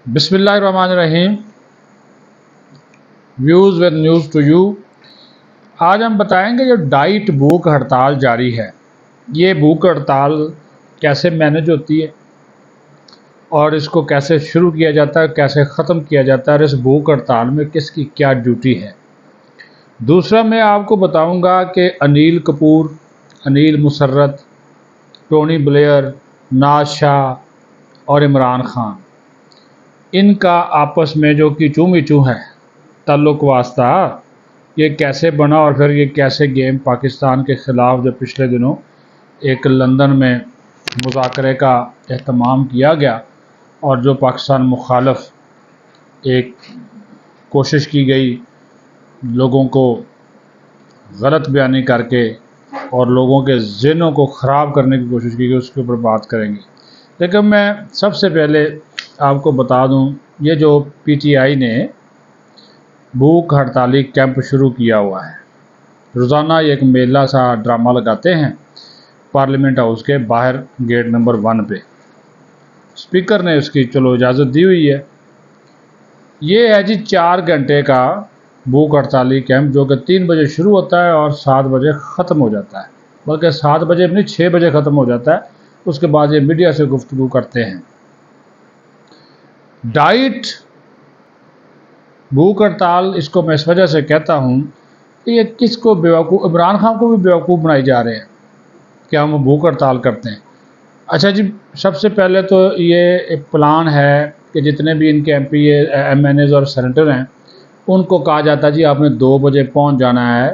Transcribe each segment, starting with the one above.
بسم اللہ الرحمن الرحیم. Views with news to you. آج ہم بتائیں گے جو ڈائٹ بھوک ہڑتال جاری ہے، یہ بھوک ہڑتال کیسے مینج ہوتی ہے اور اس کو کیسے شروع کیا جاتا ہے، کیسے ختم کیا جاتا ہے، اور اس بھوک ہڑتال میں کس کی کیا ڈیوٹی ہے. دوسرا میں آپ کو بتاؤں گا کہ انیل کپور، انیل مسرت، ٹونی بلیئر، ناز شاہ اور عمران خان، ان کا آپس میں جو کیچو میچو ہے، تعلق واسطہ، یہ کیسے بنا اور پھر یہ کیسے گیم پاکستان کے خلاف جو پچھلے دنوں ایک لندن میں مذاکرے کا اہتمام کیا گیا اور جو پاکستان مخالف ایک کوشش کی گئی لوگوں کو غلط بیانی کر کے اور لوگوں کے ذہنوں کو خراب کرنے کی کوشش کی گئی، اس کے اوپر بات کریں گے. لیکن میں سب سے پہلے آپ کو بتا دوں، یہ جو پی ٹی آئی نے بھوک ہڑتالی کیمپ شروع کیا ہوا ہے، روزانہ یہ ایک میلہ سا ڈرامہ لگاتے ہیں پارلیمنٹ ہاؤس کے باہر گیٹ نمبر 1 پہ. اسپیکر نے اس کی چلو اجازت دی ہوئی ہے. یہ ہے جی 4 گھنٹے کا بھوک ہڑتالی کیمپ، جو کہ 3 بجے شروع ہوتا ہے اور 7 بجے ختم ہو جاتا ہے، بلکہ 7 بجے نہیں 6 بجے ختم ہو جاتا ہے. اس کے بعد یہ میڈیا سے گفتگو کرتے ہیں. ڈائٹ بھوک ہڑتال اس کو میں اس وجہ سے کہتا ہوں کہ یہ کس کو بیوقوف، عمران خان کو بھی بیوقوف بنائی جا رہے ہیں کہ ہم بھوک ہڑتال کرتے ہیں. اچھا جی، سب سے پہلے تو یہ ایک پلان ہے کہ جتنے بھی ان کے M P M N As اور سینیٹر ہیں، ان کو کہا جاتا ہے جی آپ نے 2 بجے پہنچ جانا ہے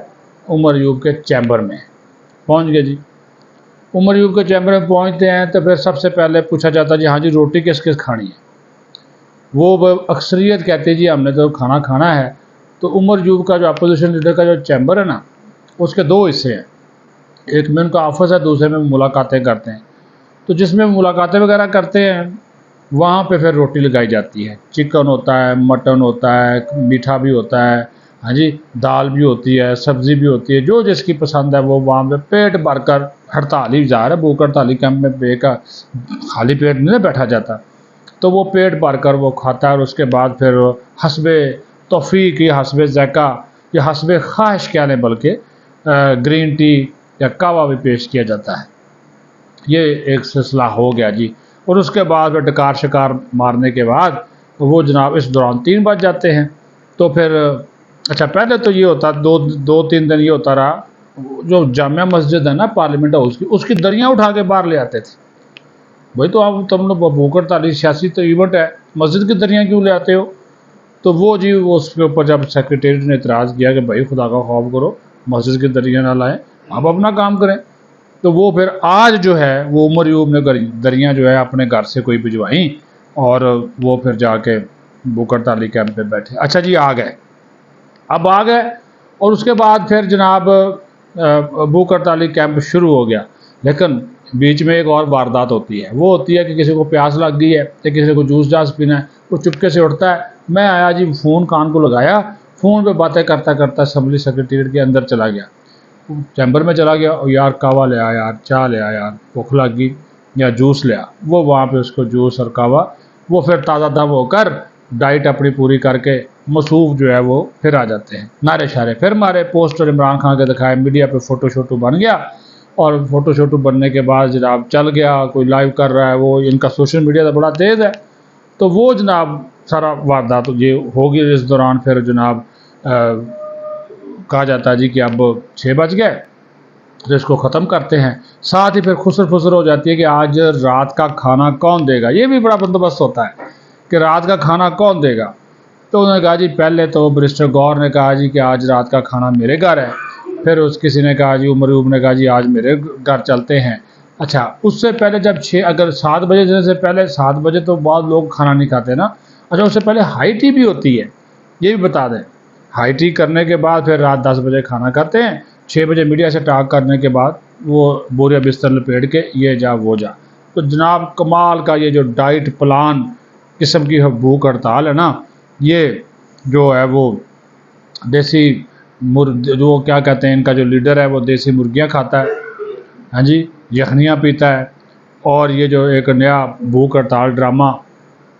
عمر ایوب کے چیمبر میں. پہنچ گئے جی، عمر ایوب کے چیمبر میں پہنچتے ہیں تو پھر سب سے پہلے پوچھا جاتا ہے جی ہاں جی روٹی کس کس کھانی ہے. وہ اکثریت کہتے جی ہم نے تو کھانا کھانا ہے. تو عمر ایوب کا جو اپوزیشن لیڈر کا جو چیمبر ہے نا، اس کے 2 حصے ہیں. ایک میں ان کا آفس ہے، دوسرے میں ملاقاتیں کرتے ہیں. تو جس میں ملاقاتیں وغیرہ کرتے ہیں وہاں پہ پھر روٹی لگائی جاتی ہے. چکن ہوتا ہے، مٹن ہوتا ہے، میٹھا بھی ہوتا ہے، ہاں جی دال بھی ہوتی ہے، سبزی بھی ہوتی ہے، جو جس کی پسند ہے وہ وہاں پہ پیٹ بھر کر. ہڑتالی ظاہر ہے بھوک ہڑتالی کیمپ میں خالی پیٹ نہیں بیٹھا جاتا، تو وہ پیٹ بھر کر وہ کھاتا ہے. اور اس کے بعد پھر حسب توفیق یا حسب ذائقہ یا حسب خواہش کیا لیں، بلکہ گرین ٹی یا کہوہ بھی پیش کیا جاتا ہے. یہ ایک سلسلہ ہو گیا جی. اور اس کے بعد ڈکار شکار مارنے کے بعد وہ جناب اس دوران 3 بج جاتے ہیں. تو پھر اچھا پہلے تو یہ ہوتا 2-3 دن یہ ہوتا رہا، جو جامعہ مسجد ہے نا پارلیمنٹ ہاؤس کی، اس کی دریاں اٹھا کے باہر لے آتے تھے. بھائی تو آپ تم لوگ بھوک ہڑتالی سیاسی تو ایونٹ ہے، مسجد کی دریاں کیوں لے آتے ہو؟ تو وہ جی اس کے اوپر جب سیکریٹریٹ نے اعتراض کیا کہ بھائی خدا کا خوف کرو، مسجد کی دریاں نہ لائیں، آپ اپنا کام کریں. تو وہ پھر آج جو ہے وہ عمر ایوب نے دریاں جو ہے اپنے گھر سے کوئی بھجوائیں اور وہ پھر جا کے بھوک ہڑتالی کیمپ پہ بیٹھے. اچھا جی آ گئے، اب آ گئے اور اس کے بعد پھر جناب بھوک ہڑتالی کیمپ شروع ہو گیا. لیکن بیچ میں ایک اور واردات ہوتی ہے، وہ ہوتی ہے کہ کسی کو پیاس لگ گئی ہے یا کسی کو جوس جاس پینا ہے، وہ چپکے سے اٹھتا ہے. میں آیا جی فون کان کو لگایا، فون پہ باتیں کرتا کرتا اسمبلی سیکریٹریٹ کے اندر چلا گیا، چیمبر میں چلا گیا، اور یار کہوہ لے آیا، یار چائے لے آیا، یار بھوک لگ گئی، یا جوس لیا. وہ وہاں پہ اس کو جوس اور کہوہ، وہ پھر تازہ دم ہو کر ڈائٹ اپنی پوری کر کے مصروف جو ہے وہ پھر آ جاتے ہیں. نعرے شعرے پھر مارے، پوسٹر عمران خان کے دکھائے، میڈیا پہ فوٹو شوٹو بن گیا. اور فوٹو شوٹو بننے کے بعد جناب چل گیا، کوئی لائیو کر رہا ہے، وہ ان کا سوشل میڈیا تو بڑا تیز ہے. تو وہ جناب سارا واردات یہ ہوگی. اس دوران پھر جناب کہا جاتا ہے جی کہ اب 6 بج گئے تو اس کو ختم کرتے ہیں. ساتھ ہی پھر خسر فسر ہو جاتی ہے کہ آج رات کا کھانا کون دے گا. یہ بھی بڑا بندوبست ہوتا ہے کہ رات کا کھانا کون دے گا. تو انہوں نے کہا جی پہلے تو برسٹر گور نے کہا جی کہ آج رات کا کھانا میرے گھر ہے. پھر کسی نے کہا جی عمر ایوب نے کہا جی آج میرے گھر چلتے ہیں. اچھا اس سے پہلے جب اگر 7 بجے سے پہلے 7 بجے تو بعد لوگ کھانا نہیں کھاتے نا. اچھا اس سے پہلے ہائی ٹی بھی ہوتی ہے، یہ بھی بتا دیں. ہائی ٹی کرنے کے بعد پھر رات 10 بجے کھانا کھاتے ہیں. 6 بجے میڈیا سے ٹاک کرنے کے بعد وہ بوریا بستر لپیٹ کے یہ جا وہ جا. تو جناب کمال کا یہ جو ڈائٹ پلان قسم کی بھوک ہڑتال ہے نا، یہ جو ہے وہ دیسی جو کیا کہتے ہیں ان کا جو لیڈر ہے وہ دیسی مرغیاں کھاتا ہے، ہاں جی یخنیاں پیتا ہے. اور یہ جو ایک نیا بھوک ہڑتال ڈرامہ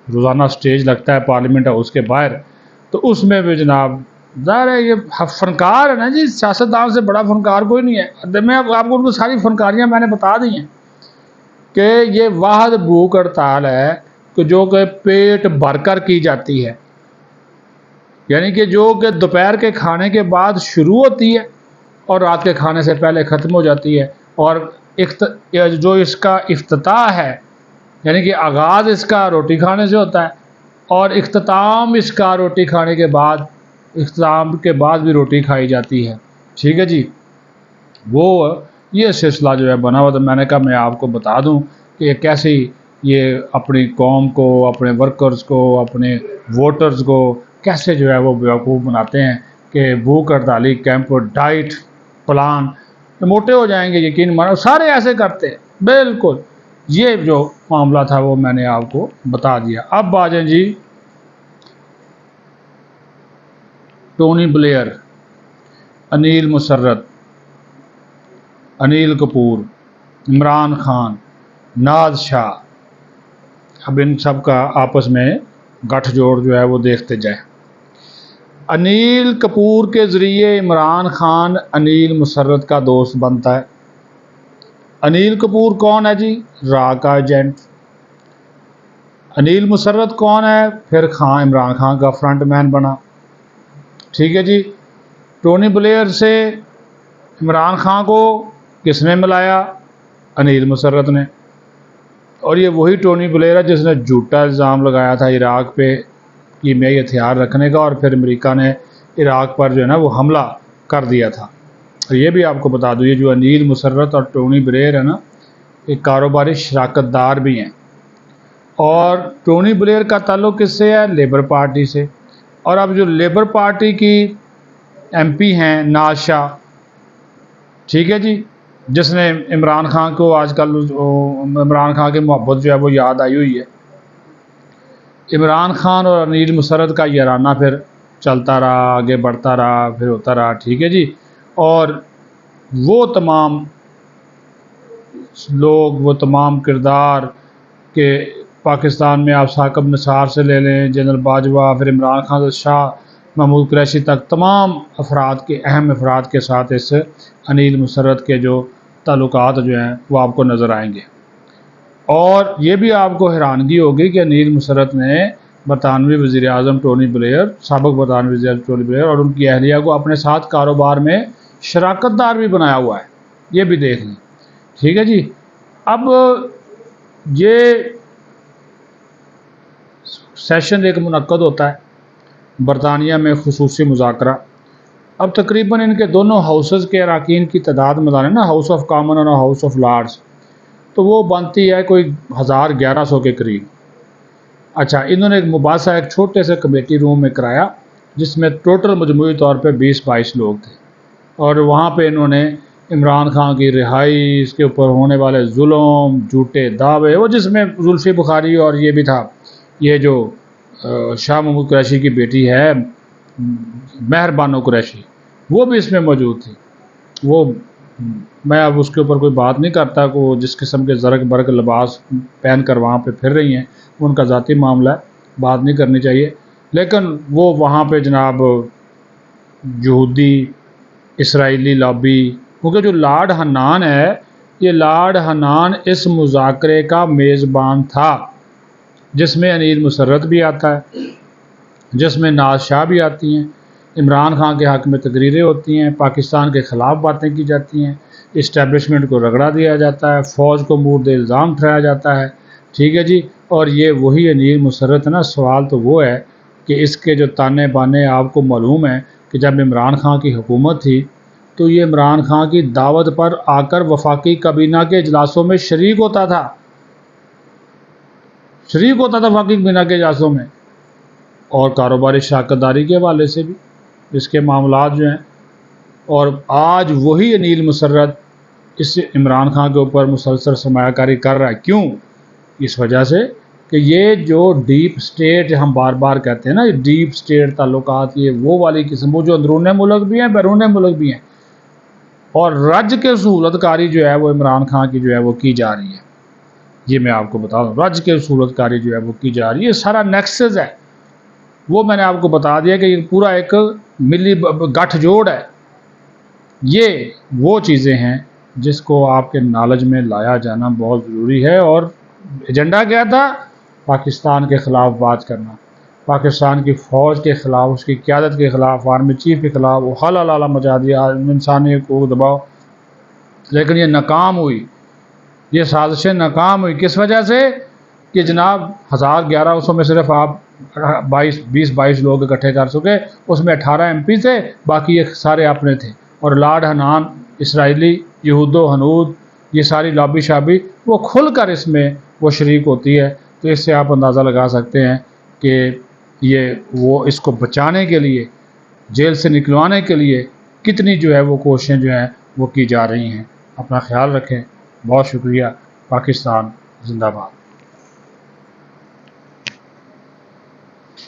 روزانہ سٹیج لگتا ہے پارلیمنٹ ہاؤس کے باہر، تو اس میں بھی جناب ظاہر ہے یہ فنکار ہے نا جی، سیاستدان سے بڑا فنکار کوئی نہیں ہے۔ میں آپ کو ان کو ساری فنکاریاں میں نے بتا دی ہیں کہ یہ واحد بھوک ہڑتال ہے کہ جو کہ پیٹ بھر کر کی جاتی ہے، یعنی کہ جو کہ دوپہر کے کھانے کے بعد شروع ہوتی ہے اور رات کے کھانے سے پہلے ختم ہو جاتی ہے، اور جو اس کا افتتاح ہے، یعنی کہ آغاز اس کا روٹی کھانے سے ہوتا ہے اور اختتام اس کا روٹی کھانے کے بعد، اختتام کے بعد بھی روٹی کھائی جاتی ہے، ٹھیک ہے جی۔ وہ یہ سلسلہ جو ہے بنا ہوا، تو میں نے کہا میں آپ کو بتا دوں کہ یہ کیسے یہ اپنی قوم کو، اپنے ورکرز کو، اپنے ووٹرز کو کیسے جو ہے وہ بیوقوف بناتے ہیں کہ بھوک ہڑتالی کیمپ، ڈائٹ پلان موٹے ہو جائیں گے، یقین مانو سارے ایسے کرتے ہیں بالکل۔ یہ جو معاملہ تھا وہ میں نے آپ کو بتا دیا۔ اب آ جائیں جی ٹونی بلیئر، انیل مسرت، انیل کپور، عمران خان، ناز شاہ، اب ان سب کا آپس میں گٹھ جوڑ جو ہے وہ دیکھتے جائیں۔ انیل کپور کے ذریعے عمران خان انیل مسرت کا دوست بنتا ہے۔ انیل کپور کون ہے جی؟ را کا ایجنٹ۔ انیل مسرت کون ہے؟ پھر عمران خان کا فرنٹ مین بنا، ٹھیک ہے جی۔ ٹونی بلیئر سے عمران خان کو کس نے ملایا؟ انیل مسرت نے۔ اور یہ وہی ٹونی بلیئر ہے جس نے جھوٹا الزام لگایا تھا عراق پہ کیمیائی ہتھیار رکھنے کا، اور پھر امریکہ نے عراق پر جو ہے نا وہ حملہ کر دیا تھا۔ اور یہ بھی آپ کو بتا دوں، یہ جو انیل مسرت اور ٹونی بلیئر ہے نا، ایک کاروباری شراکت دار بھی ہیں، اور ٹونی بلیئر کا تعلق کس سے ہے؟ لیبر پارٹی سے۔ اور اب جو لیبر پارٹی کی ایم پی ہیں ناز شاہ، ٹھیک ہے جی، جس نے عمران خان کو آج کل عمران خان کی محبت جو ہے وہ یاد آئی ہوئی ہے۔ عمران خان اور انیل مسرت کا یارانہ پھر چلتا رہا، آگے بڑھتا رہا، پھر ہوتا رہا، ٹھیک ہے جی۔ اور وہ تمام لوگ، وہ تمام کردار کہ پاکستان میں آپ ثاقب نثار سے لے لیں، جنرل باجوہ، پھر عمران خان سے شاہ محمود قریشی تک، تمام افراد کے، اہم افراد کے ساتھ اس انیل مسرت کے جو تعلقات جو ہیں وہ آپ کو نظر آئیں گے۔ اور یہ بھی آپ کو حیرانگی ہوگی کہ انیل مسرت نے برطانوی وزیر اعظم ٹونی بلیئر، سابق برطانوی وزیر اعظم ٹونی بلیئر اور ان کی اہلیہ کو اپنے ساتھ کاروبار میں شراکت دار بھی بنایا ہوا ہے، یہ بھی دیکھ لیں، ٹھیک ہے جی۔ اب یہ سیشن ایک منعقد ہوتا ہے برطانیہ میں، خصوصی مذاکرہ۔ اب تقریباً ان کے دونوں ہاؤسز کے اراکین کی تعداد ملانے نا، ہاؤس آف کامن اور ہاؤس آف لارڈز، تو وہ بنتی ہے کوئی 1100 کے قریب۔ اچھا، انہوں نے ایک مباحثہ ایک چھوٹے سے کمیٹی روم میں کرایا جس میں ٹوٹل مجموعی طور پہ 20-22 لوگ تھے، اور وہاں پہ انہوں نے عمران خان کی رہائی، اس کے اوپر ہونے والے ظلم، جھوٹے دعوے، وہ جس میں زلفی بخاری اور یہ بھی تھا، یہ جو شاہ محمود قریشی کی بیٹی ہے مہر بانو قریشی، وہ بھی اس میں موجود تھی۔ وہ میں اب اس کے اوپر کوئی بات نہیں کرتا کہ وہ جس قسم کے زرق برق لباس پہن کر وہاں پہ پھر رہی ہیں، ان کا ذاتی معاملہ ہے، بات نہیں کرنی چاہیے، لیکن وہ وہاں پہ جناب یہودی اسرائیلی لابی، کیونکہ جو لارڈ حنان ہے، یہ لارڈ حنان اس مذاکرے کا میزبان تھا، جس میں انیل مسرت بھی آتا ہے، جس میں ناز شاہ بھی آتی ہیں، عمران خان کے حق میں تقریریں ہوتی ہیں، پاکستان کے خلاف باتیں کی جاتی ہیں، اسٹیبلشمنٹ کو رگڑا دیا جاتا ہے، فوج کو مورد الزام ٹھہرایا جاتا ہے، ٹھیک ہے جی۔ اور یہ وہی انیل مسرت ہے نا۔ سوال تو وہ ہے کہ اس کے جو تانے بانے آپ کو معلوم ہے کہ جب عمران خان کی حکومت تھی تو یہ عمران خان کی دعوت پر آ کر وفاقی کابینہ کے اجلاسوں میں شریک ہوتا تھا، وفاقی کابینہ کے اجلاسوں میں، اور کاروباری شراکت داری کے حوالے سے بھی اس کے معاملات جو ہیں۔ اور آج وہی انیل مسرت اس عمران خان کے اوپر مسلسل سرمایہ کاری کر رہا ہے۔ کیوں؟ اس وجہ سے کہ یہ جو ڈیپ سٹیٹ ہم بار بار کہتے ہیں نا، ڈیپ سٹیٹ تعلقات، یہ وہ والی قسم، وہ جو اندرون ملک بھی ہیں، بیرون ملک بھی ہیں، اور رج کے سہولت کاری جو ہے وہ عمران خان کی جو ہے وہ کی جا رہی ہے۔ یہ میں آپ کو بتا دوں رج کے صورت کاری جو ہے وہ کی جا رہی ہے. یہ سارا نیکسز ہے، وہ میں نے آپ کو بتا دیا کہ یہ پورا ایک ملی گٹھ جوڑ ہے. یہ وہ چیزیں ہیں جس کو آپ کے نالج میں لایا جانا بہت ضروری ہے. اور ایجنڈا کیا تھا؟ پاکستان کے خلاف بات کرنا، پاکستان کی فوج کے خلاف، اس کی قیادت کے خلاف، آرمی چیف کے خلاف وہ حلالہ مچا دیا، انسانی کو دباؤ. لیکن یہ ناکام ہوئی، یہ سازشیں ناکام ہوئی. کس وجہ سے؟ کہ جناب 1100 میں صرف آپ 20-22 لوگ اکٹھے کر سکے، اس میں 18 MP تھے، باقی یہ سارے اپنے تھے. اور لارڈ حنان، اسرائیلی، یہود و ہنود، یہ ساری لابی شابی وہ کھل کر اس میں وہ شریک ہوتی ہے. تو اس سے آپ اندازہ لگا سکتے ہیں کہ یہ وہ اس کو بچانے کے لیے، جیل سے نکلوانے کے لیے کتنی جو ہے وہ کوششیں جو ہیں وہ کی جا رہی ہیں. اپنا خیال رکھیں. بہت شکریہ. پاکستان زندہ باد.